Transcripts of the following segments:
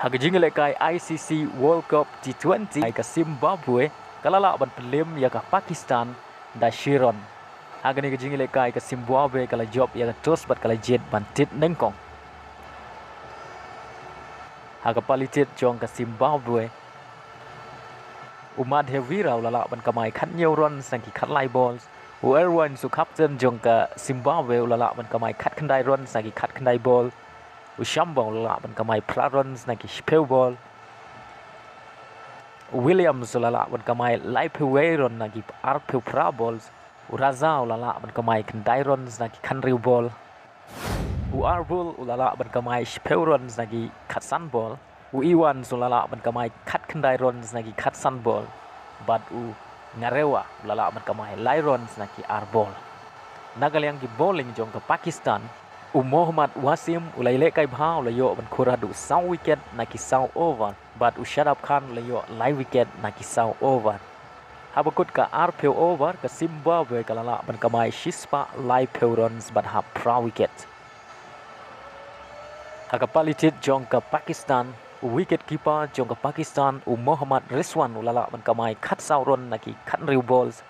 Hak jingle kai ICC World Cup T20 ke Zimbabwe kalala ban pelim ya ke Pakistan da Shiron. Hak ni ke jingle kai ke Zimbabwe kala job ya ke tos bat kala jet bantit nengkong. Hak palitit jong ke Zimbabwe Umad Hevira ulala ban kamai khat nhiều run sang ki khat lai balls. Erwan su captain jong ke Zimbabwe ulala ban kamai khat khandai run sang ki khat khandai ball. Ushambong ulala ban kamai pra run sang ki spell ball. Williams ulala ban kamai lai peway run sang ki arpew pra balls. Uraza ulala ban kamai khandai run sang ki khanriu ball. Arbul ulala ban kamai spell run sang ki khat san ball. Iwan sulala ban kamai khat khandai run sang ki khat san ball. But ngarewa ulala ban kamai lai run sang ki arbol. Nagalyang ki bowling jong ke Pakistan. Muhammad Wasim ulai le kai bha ulayo ban khuradu saw wicket na ki saw over. But Shadab Khan ulayo lai wicket na ki saw over. Habakut ka arpew over ke Zimbabwe kalala ban kamai shispa lai pew runs but ha pra wicket. Hakapalitit jong ke Pakistan wicket keeper jong ke Pakistan Muhammad Rizwan ulala ban kamai khat saw run na ki khat riu balls.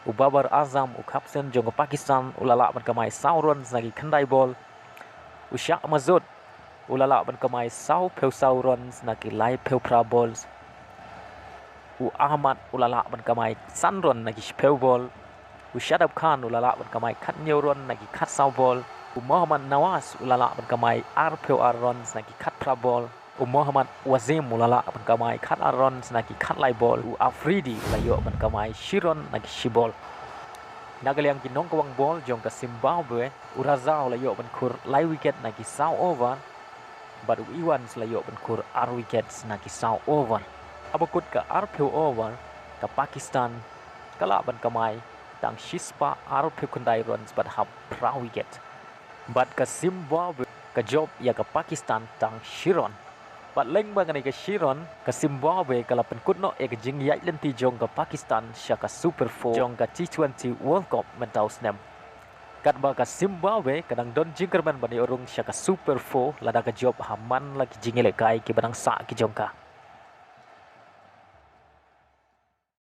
Babar Azam captain jong ke Pakistan ulala ban kamai saw run na ki khandai ball. Shah Mazud ulala ban kamai saw runs na ki lai pew pra balls. Ahmad ulala ban kamai san run na ki pew ball. Shadab Khan ulala ban kamai khat nhiều run na ki khat saw ball. Muhammad Nawaz ulala ban kamai arpew runs na ki khat pra ball. Muhammad Wazim ulala ban kamai khat runs na ki khat lai ball. Afridi ulayo ban kamai shiron na ki shibol. Nagalyang ki nong kawang ball jong ke Zimbabwe Uraza ulayo ban kur lai wicket na ki saw over. But Iwan ulayo ban kur ar wickets na ki saw over. Abakut ke arpew over ke Pakistan kala ban kamai tang shispa arpew khandai runs but hab pra wicket. But ke Zimbabwe ke job ya ke Pakistan tang shiron. But Lyngba ke Shiron ke Zimbabwe kala penkut no ek jing yai lenti jong ke Pakistan syaka Super 4 jong ke T20 World Cup mentau snem. Kat ba ke Zimbabwe kadang don jingkerman bani orang syaka Super 4 lada ke job haman lagi jingile kai ki badang sa ki jongka.